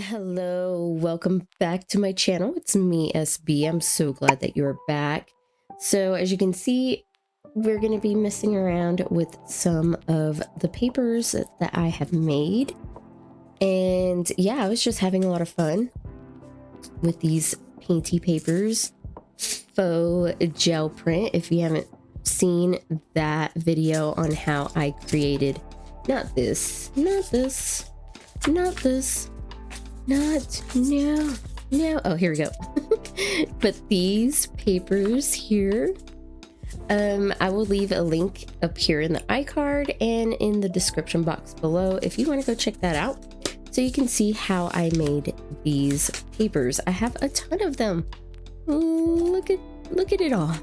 Hello, welcome back to my channel. It's me, SB. I'm so glad that you're back. So as you can see, we're going to be messing around with some of the papers that I have made. And yeah, I was just having a lot of fun with these painty papers. Faux gel print. If you haven't seen that video on how I created not no, oh, here we go. But these papers here, I will leave a link up here in the iCard and in the description box below if you want to go check that out, so you can see how I made these papers. I have a ton of them. Look at it all.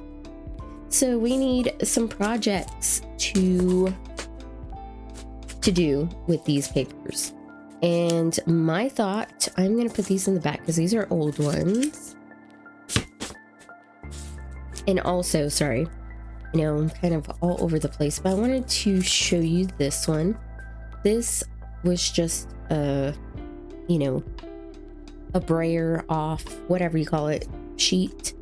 So we need some projects to do with these papers. And my thought, I'm going to put these in the back because these are old ones. And also, sorry, I'm kind of all over the place, but I wanted to show you this one. This was just a brayer off, whatever you call it, sheet.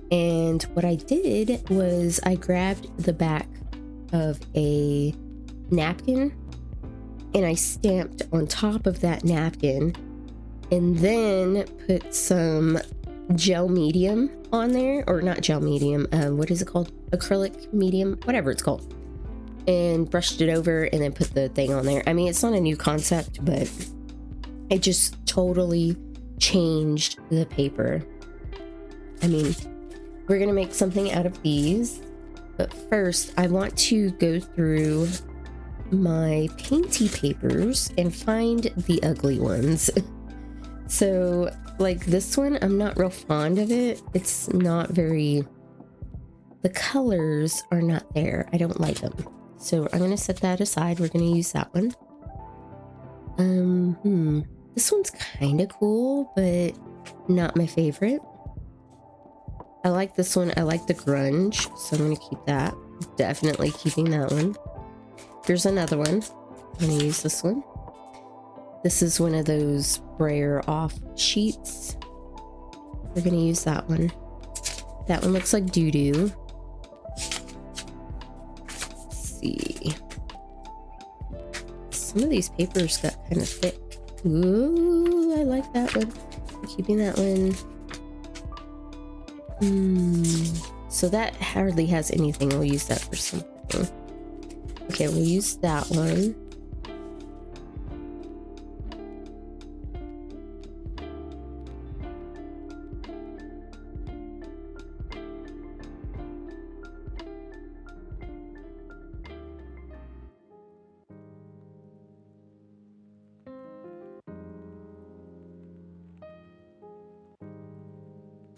And what I did was I grabbed the back of a napkin and I stamped on top of that napkin and then put some gel medium on there, or not gel medium, what is it called? Acrylic medium, whatever it's called, and brushed it over and then put the thing on there. I mean, it's not a new concept, but it just totally changed the paper. I mean, we're gonna make something out of these, but first I want to go through my painty papers and find the ugly ones. So like this one, I'm not real fond of it. It's not very, the colors are not there. I don't like them. So I'm gonna set that aside. We're gonna use that one. This one's kind of cool, but not my favorite. I like this one. I like the grunge, so I'm gonna keep that. Definitely keeping that one. Here's another one. I'm gonna use this one. This is one of those brayer off sheets. We're gonna use that one. That one looks like doo-doo. Let's see. Some of these papers got kind of thick. Ooh, I like that one. I'm keeping that one. So that hardly has anything. We'll use that for something. Okay, we'll use that one.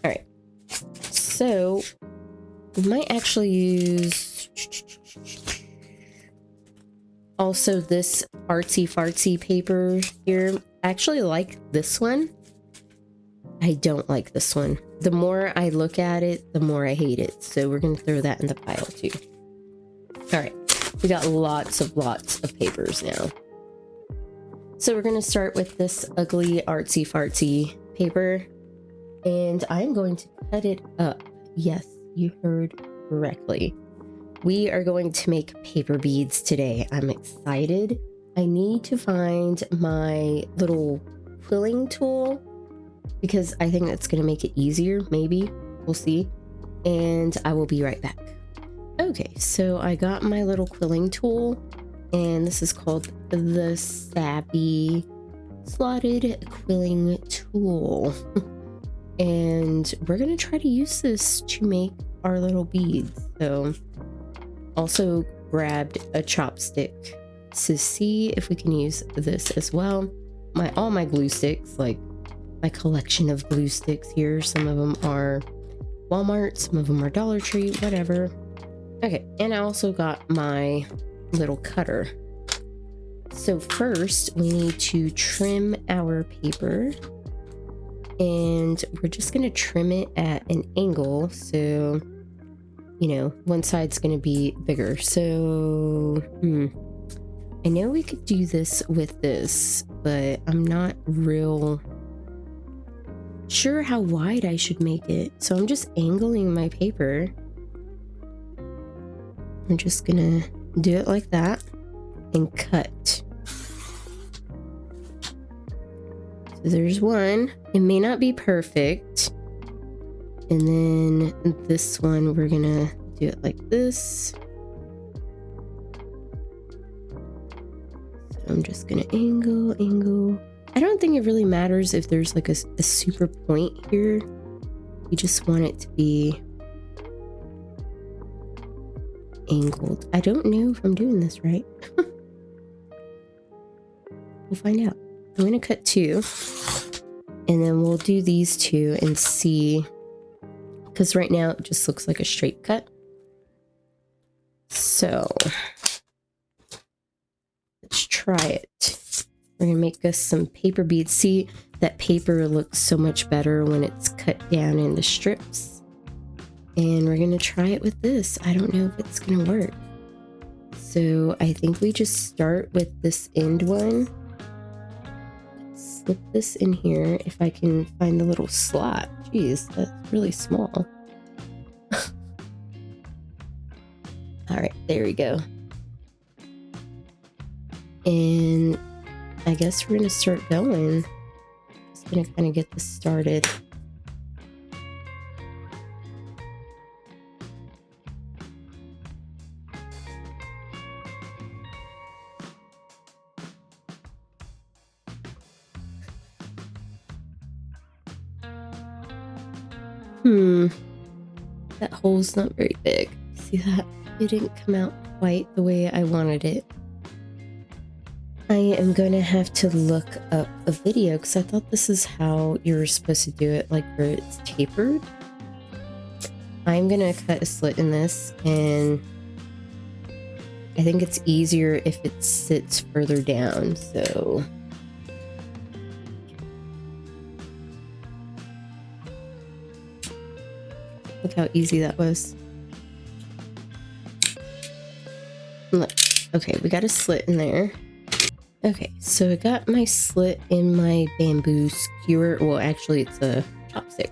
All right. So we might actually use also this artsy fartsy paper here. I actually like this one. I don't like this one. The more I look at it, the more I hate it. So we're going to throw that in the pile too. All right. We got lots of papers now. So we're going to start with this ugly artsy fartsy paper. And I'm going to cut it up. Yes, you heard correctly. We are going to make paper beads today. I'm excited. I need to find my little quilling tool because I think that's going to make it easier. Maybe. We'll see. And I will be right back. Okay, so I got my little quilling tool, and this is called the Savvy Slotted Quilling Tool. And we're going to try to use this to make our little beads. So also grabbed a chopstick to see if we can use this as well. All my glue sticks, like my collection of glue sticks here. Some of them are Walmart, some of them are Dollar Tree, whatever. Okay, and I also got my little cutter. So first we need to trim our paper. And we're just going to trim it at an angle. So, one side's going to be bigger. So, I know we could do this with this, but I'm not real sure how wide I should make it. So I'm just angling my paper. I'm just gonna do it like that and cut. So there's one. It may not be perfect. And then this one, we're gonna do it like this. So I'm just gonna angle. I don't think it really matters if there's like a super point here. You just want it to be angled. I don't know if I'm doing this right. We'll find out. I'm gonna cut two, and then we'll do these two and see, because right now it just looks like a straight cut. So let's try it. We're gonna make us some paper beads. See, that paper looks so much better when it's cut down into strips. And we're gonna try it with this. I don't know if it's gonna work. So I think we just start with this end one. Slip this in here if I can find the little slot. Jeez, that's really small. All right, there we go. And I guess we're gonna start going. Just gonna kind of get this started. That hole's not very big. See that? It didn't come out quite the way I wanted it. I am going to have to look up a video because I thought this is how you were supposed to do it, like where it's tapered. I'm going to cut a slit in this, and I think it's easier if it sits further down, so... Look how easy that was. Look. Okay, we got a slit in there. Okay, so I got my slit in my bamboo skewer. Well, actually, it's a chopstick.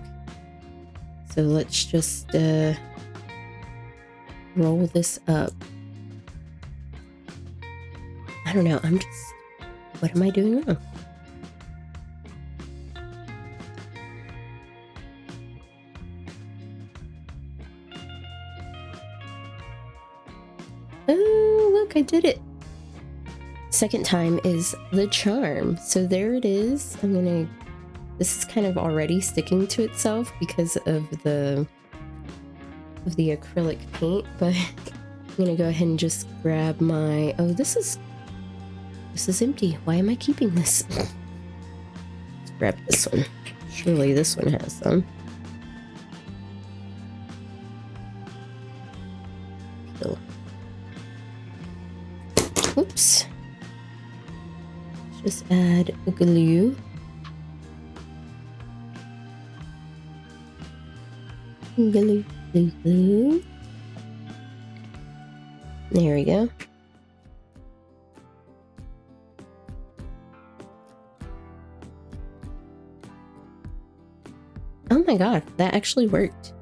So let's just roll this up. I don't know. What am I doing wrong? Oh, look, I did it. Second time is the charm. So there it is. This is kind of already sticking to itself because of the acrylic paint, but I'm gonna go ahead and just grab my, oh, this is empty. Why am I keeping this? Let's grab this one. Surely this one has some. Peel. Oops. Just add glue. Glue. There we go. Oh my god, that actually worked.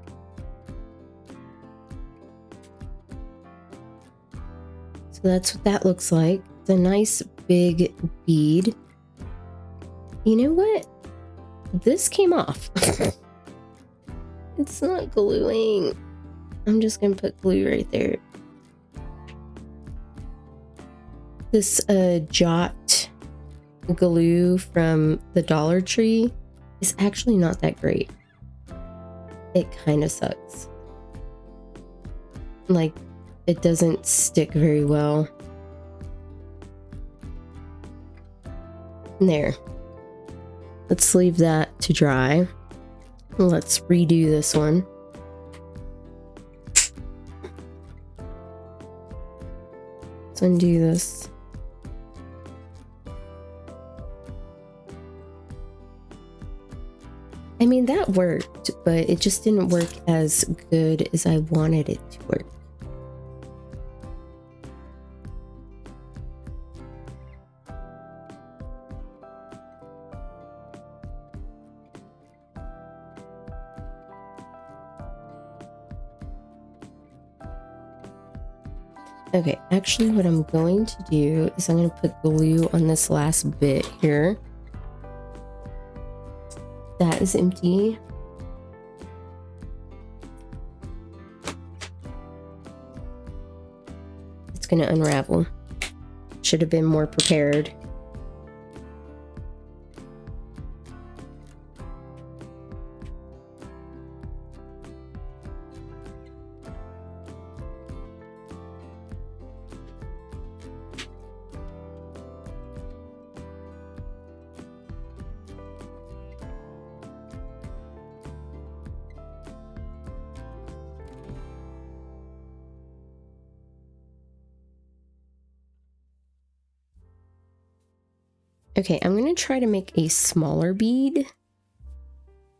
So that's what that looks like. It's a nice big bead. You know what? This came off. It's not gluing. I'm just gonna put glue right there. This Jot glue from the Dollar Tree is actually not that great. It kind of sucks. Like, it doesn't stick very well. There. Let's leave that to dry. Let's redo this one. Let's undo this. I mean, that worked, but it just didn't work as good as I wanted it to work. Okay, actually what I'm going to do is I'm going to put glue on this last bit here. That is empty. It's going to unravel. Should have been more prepared. Okay, I'm going to try to make a smaller bead.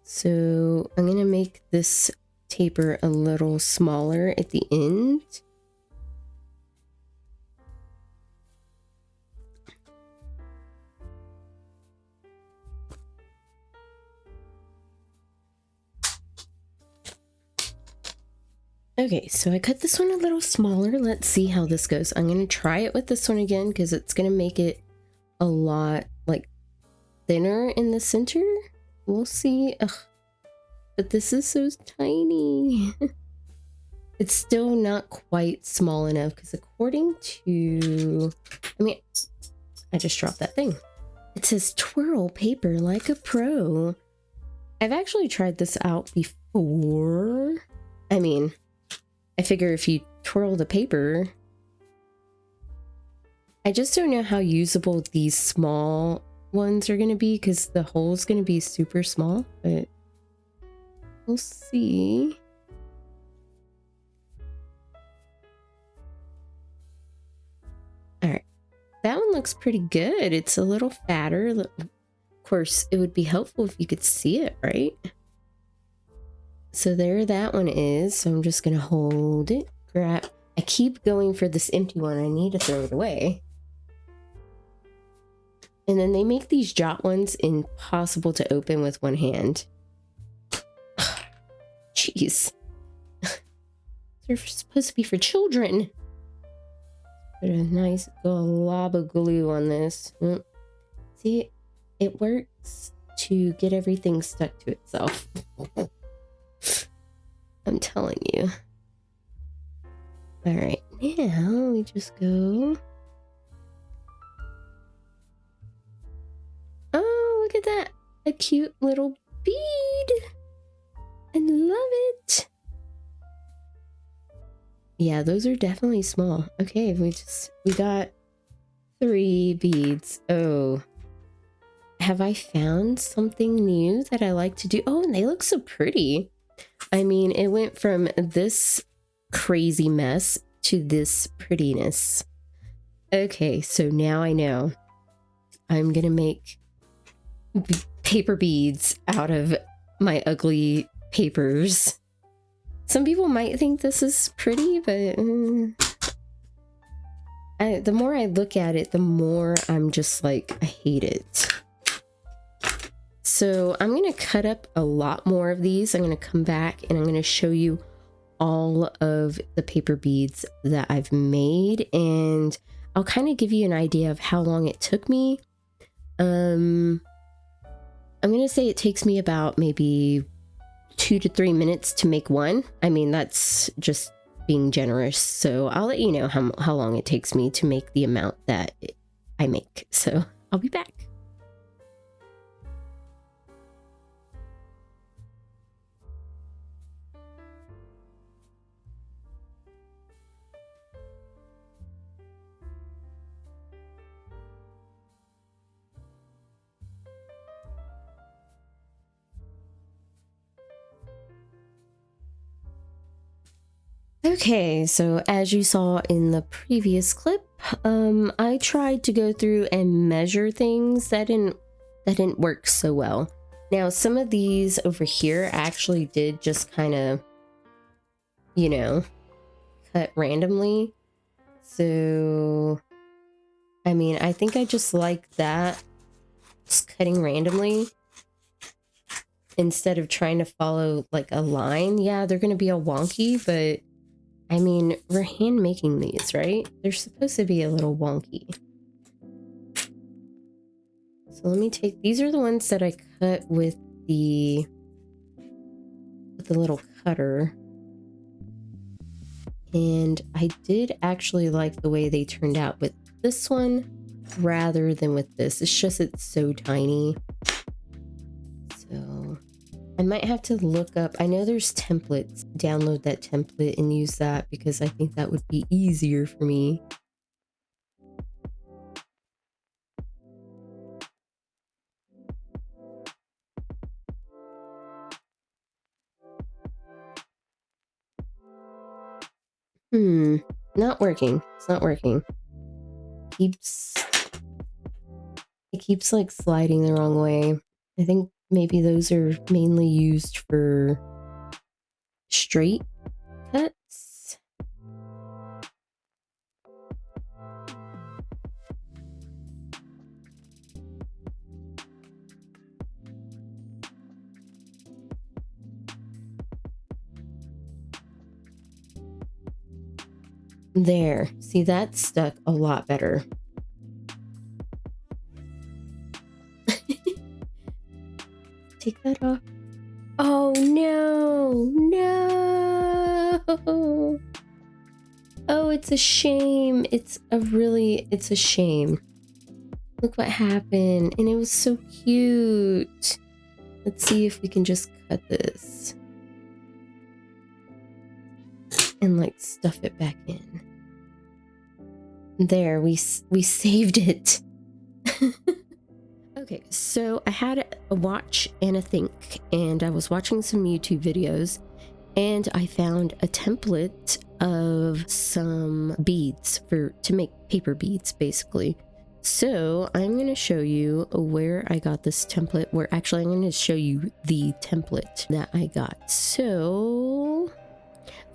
So I'm going to make this taper a little smaller at the end. Okay, so I cut this one a little smaller. Let's see how this goes. I'm going to try it with this one again because it's going to make it a lot like thinner in the center. We'll see. Ugh. But this is so tiny. It's still not quite small enough because according to, I just dropped that thing. It says twirl paper like a pro. I've actually tried this out before. I figure if you twirl the paper, I just don't know how usable these small ones are going to be because the hole's going to be super small, but we'll see. All right, that one looks pretty good. It's a little fatter. Of course, it would be helpful if you could see it, right? So there that one is. So I'm just going to hold it, grab. I keep going for this empty one. I need to throw it away. And then they make these jot ones impossible to open with one hand. Jeez. They're supposed to be for children. Put a nice glob of glue on this. See, it works to get everything stuck to itself. I'm telling you. All right, now we just go. Oh, look at that. A cute little bead. I love it. Yeah, those are definitely small. Okay, we got 3 beads. Oh, have I found something new that I like to do? Oh, and they look so pretty. I mean, it went from this crazy mess to this prettiness. Okay, so now I know. I'm gonna make paper beads out of my ugly papers. Some people might think this is pretty, but the more I look at it, the more I'm just like, I hate it. So I'm going to cut up a lot more of these. I'm going to come back and I'm going to show you all of the paper beads that I've made, and I'll kind of give you an idea of how long it took me. I'm going to say it takes me about maybe 2 to 3 minutes to make one. I mean, that's just being generous. So I'll let you know how long it takes me to make the amount that I make. So I'll be back. Okay, so as you saw in the previous clip, I tried to go through and measure things that didn't work so well. Now, some of these over here actually did just kind of, cut randomly. So, I mean, I think I just like that, just cutting randomly instead of trying to follow like a line. Yeah, they're going to be all wonky, but I mean, we're hand making these, right? They're supposed to be a little wonky. So let me take, these are the ones that I cut with the little cutter. And I did actually like the way they turned out with this one rather than with this. It's just, it's so tiny. So I might have to look up, I know there's templates, download that template and use that because I think that would be easier for me. Not working. It's not working. It keeps like sliding the wrong way. I think maybe those are mainly used for straight cuts. There, see, that stuck a lot better. Take that off. Oh no, no. Oh, it's a shame. It's a shame. Look what happened. And it was so cute. Let's see if we can just cut this. And like stuff it back in. There, we saved it. Okay, so I had a watch and a think, and I was watching some YouTube videos, and I found a template of some beads to make paper beads, basically. So I'm going to show you where I got this template, I'm going to show you the template that I got. So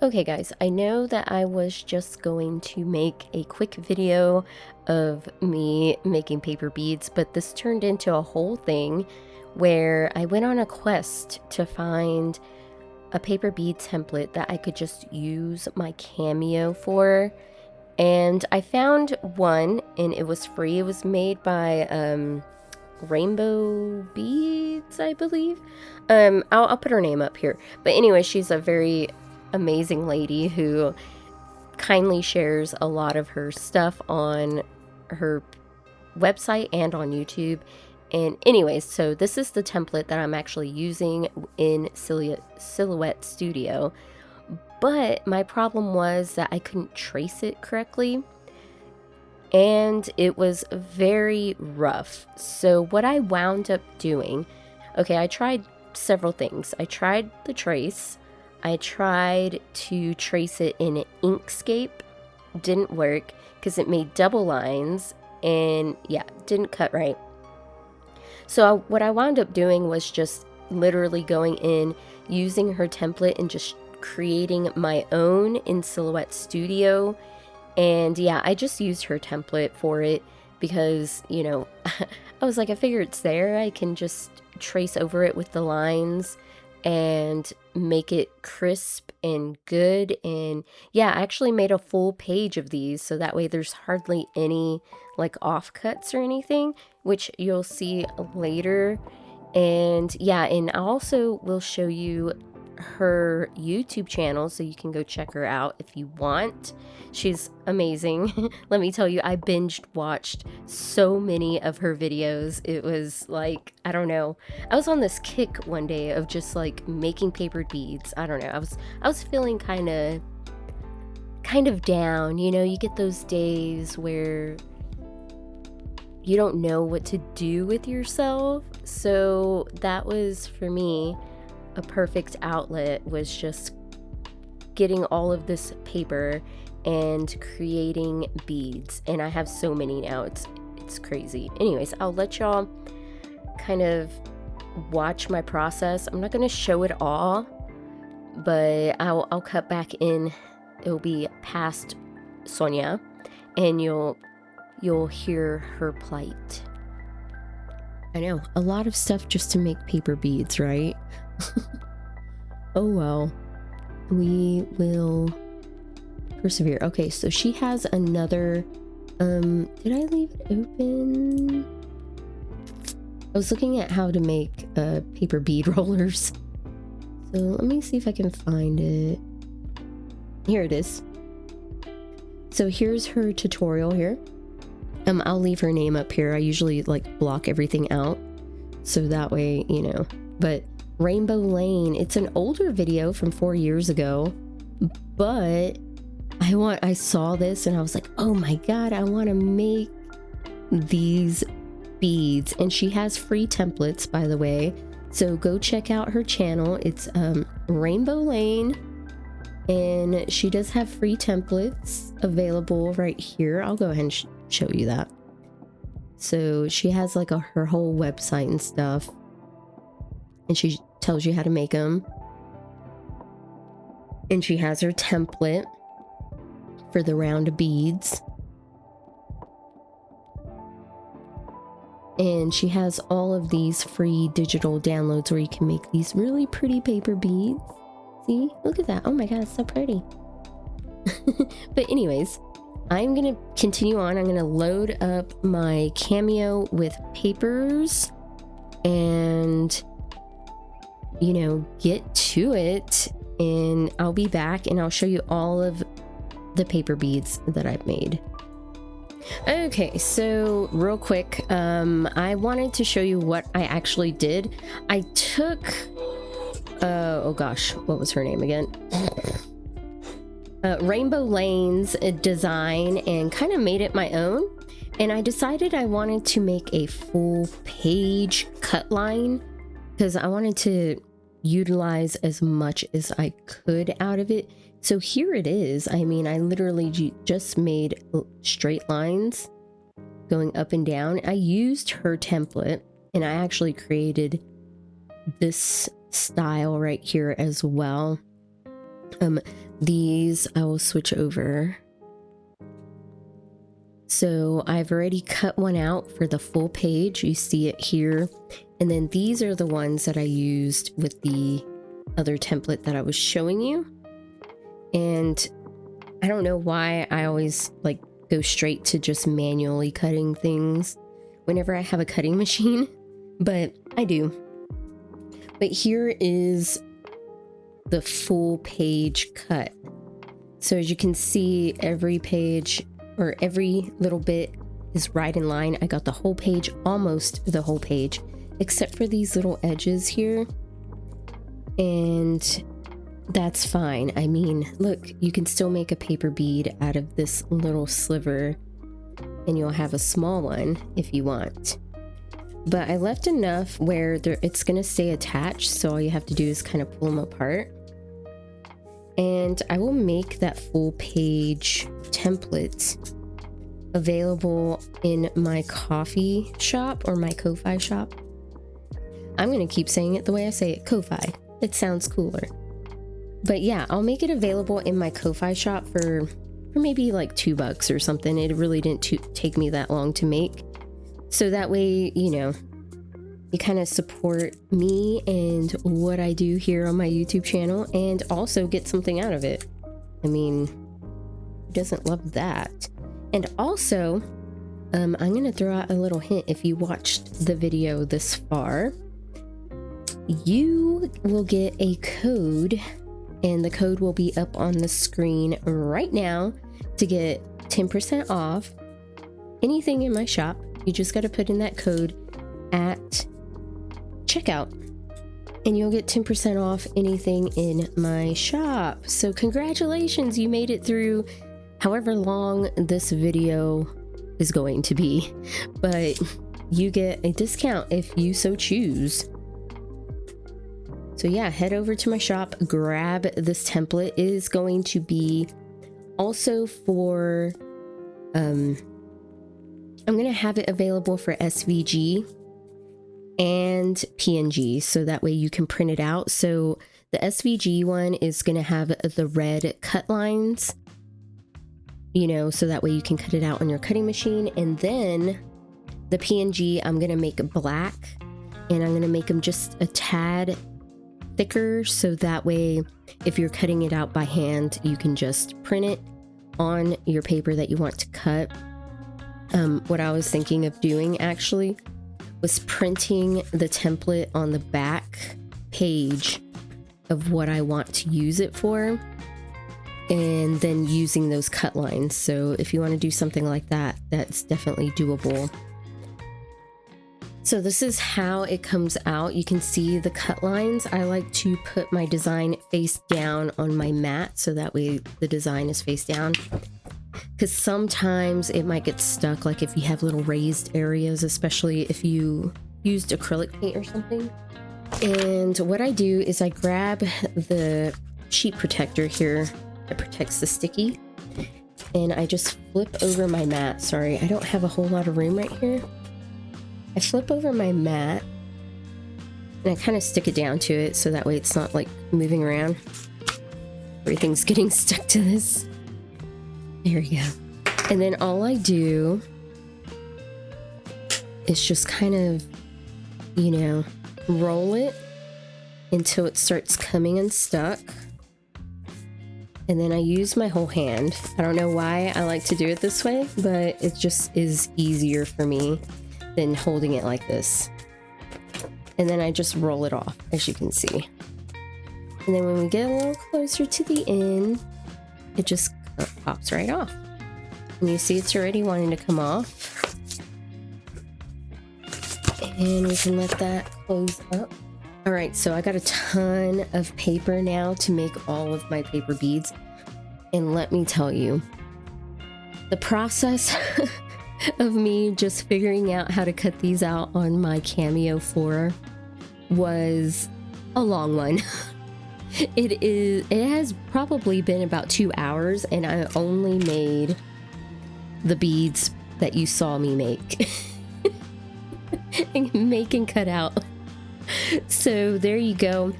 okay guys, I know that I was just going to make a quick video of me making paper beads, but this turned into a whole thing where I went on a quest to find a paper bead template that I could just use my Cameo for. And I found one and it was free. It was made by Rainbow Beads, I believe. I'll put her name up here. But anyway, she's a very amazing lady who kindly shares a lot of her stuff on her website and on YouTube. And anyways, so this is the template that I'm actually using in Silhouette Studio. But my problem was that I couldn't trace it correctly. And it was very rough. So what I wound up doing, okay, I tried several things. I tried the trace. I tried to trace it in Inkscape. Didn't work because it made double lines and yeah, didn't cut right. So what I wound up doing was just literally going in, using her template and just creating my own in Silhouette Studio. And yeah, I just used her template for it because, you know, I was like, I figure it's there. I can just trace over it with the lines and make it crisp and good. And yeah, I actually made a full page of these so that way there's hardly any like offcuts or anything, which you'll see later. And yeah, and I also will show you her YouTube channel so you can go check her out if you want. She's amazing. Let me tell you, I binged watched so many of her videos. It was like, I don't know, I was on this kick one day of just like making paper beads. I don't know, I was feeling kind of down, you know. You get those days where you don't know what to do with yourself. So that was for me a perfect outlet, was just getting all of this paper and creating beads. And I have so many now, it's crazy. Anyways, I'll let y'all kind of watch my process. I'm not going to show it all, but I'll cut back in. It'll be past Sonia and you'll hear her plight. I know, a lot of stuff just to make paper beads, right? Oh well, we will persevere. Okay, so she has another, did I leave it open? I was looking at how to make paper bead rollers. So let me see if I can find it. Here it is. So here's her tutorial here. I'll leave her name up here. I usually like block everything out, so that way, you know. But Rainbow Lane, it's an older video from 4 years ago, but I saw this and I was like, oh my god, I want to make these beads. And she has free templates, by the way, so go check out her channel. It's Rainbow Lane, and she does have free templates available right here. I'll go ahead and show you that. So she has like her whole website and stuff, and she tells you how to make them. And she has her template for the round beads. And she has all of these free digital downloads where you can make these really pretty paper beads. See? Look at that. Oh my god, it's so pretty. But anyways, I'm going to continue on. I'm going to load up my Cameo with papers and, you know, get to it. And I'll be back and I'll show you all of the paper beads that I've made. Okay, so real quick, I wanted to show you what I actually did. I took, oh gosh, what was her name again? Rainbow Lane's design and kind of made it my own. And I decided I wanted to make a full page cut line because I wanted to utilize as much as I could out of it. So here it is. I mean, I literally just made straight lines going up and down. I used her template and I actually created this style right here as well. These I will switch over. So I've already cut one out for the full page. You see it here. And then these are the ones that I used with the other template that I was showing you. And I don't know why I always like go straight to just manually cutting things whenever I have a cutting machine, but I do. But here is the full page cut. So as you can see, every page or every little bit is right in line. I got the whole page, almost the whole page, except for these little edges here. And that's fine. I mean, look, you can still make a paper bead out of this little sliver, and you'll have a small one if you want. But I left enough where it's going to stay attached, so all you have to do is kind of pull them apart. And I will make that full page template available in my coffee shop or my Ko-Fi shop. I'm going to keep saying it the way I say it, Ko-Fi. It sounds cooler. But yeah, I'll make it available in my Ko-Fi shop for maybe like $2 or something. It really didn't take me that long to make. So that way, you know, you kind of support me and what I do here on my YouTube channel and also get something out of it. I mean, who doesn't love that? And also, I'm going to throw out a little hint. If you watched the video this far, you will get a code, and the code will be up on the screen right now to get 10% off anything in my shop. You just got to put in that code at checkout and you'll get 10% off anything in my shop. So congratulations, you made it through however long this video is going to be, but you get a discount if you so choose. So yeah, head over to my shop, grab this template. It is going to be also for, I'm going to have it available for SVG and PNG, so that way you can print it out. So the SVG one is going to have the red cut lines, you know, so that way you can cut it out on your cutting machine. And then the PNG, I'm going to make black, and I'm going to make them just a tad thicker, so that way if you're cutting it out by hand, you can just print it on your paper that you want to cut, what I was thinking of doing actually was printing the template on the back page of what I want to use it for, and then using those cut lines. So if you want to do something like that, that's definitely doable. So this is how it comes out. You can see the cut lines. I like to put my design face down on my mat so that way the design is face down, because sometimes it might get stuck, like if you have little raised areas, especially if you used acrylic paint or something. And what I do is I grab the sheet protector here that protects the sticky, and I just flip over my mat. Sorry, I don't have a whole lot of room right here. I flip over my mat and I kind of stick it down to it so that way it's not like moving around. Everything's getting stuck to this. There we go. And then all I do is just kind of, you know, roll it until it starts coming unstuck. And then I use my whole hand. I don't know why I like to do it this way, but it just is easier for me than holding it like this. And then I just roll it off, as you can see. And then when we get a little closer to the end, it just pops right off. And you see it's already wanting to come off. And we can let that close up. All right, so I got a ton of paper now to make all of my paper beads. And let me tell you, the process of me just figuring out how to cut these out on my Cameo 4 was a long one. It has probably been about 2 hours, and I only made the beads that you saw me make. Make and cut out. So there you go.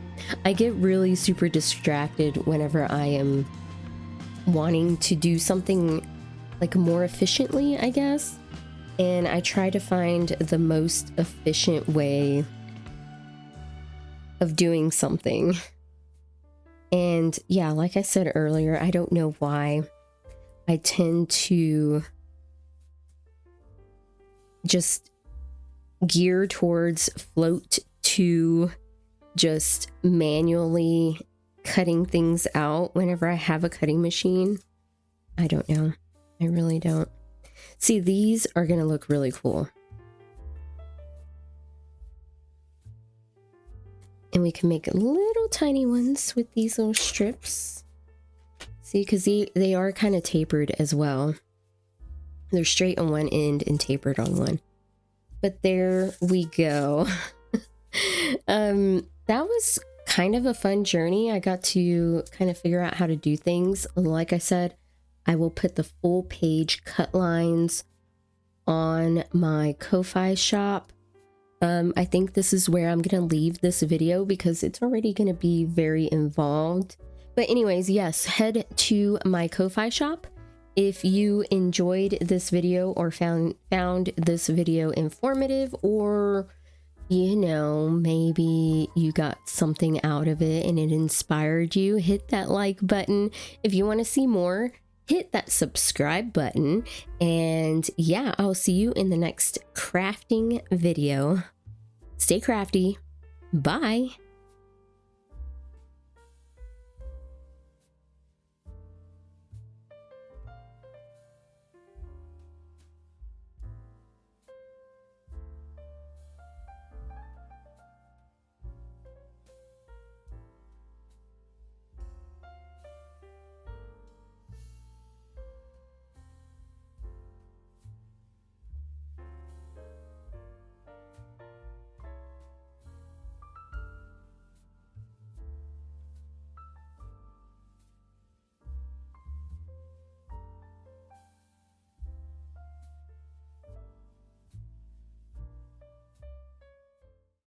I get really super distracted whenever I am wanting to do something like more efficiently, I guess. And I try to find the most efficient way of doing something. And yeah, like I said earlier, I don't know why I tend to just gear towards float to just manually cutting things out whenever I have a cutting machine. I don't know. I really don't. See, these are going to look really cool. And we can make little tiny ones with these little strips. See, because they are kind of tapered as well. They're straight on one end and tapered on one. But there we go. That was kind of a fun journey. I got to kind of figure out how to do things. Like I said, I will put the full page cut lines on my Ko-Fi shop. I think this is where I'm going to leave this video because it's already going to be very involved. But anyways, yes, head to my Ko-Fi shop. If you enjoyed this video or found this video informative, or you know, maybe you got something out of it and it inspired you, hit that like button. If you want to see more, hit that subscribe button. And yeah, I'll see you in the next crafting video. Stay crafty. Bye.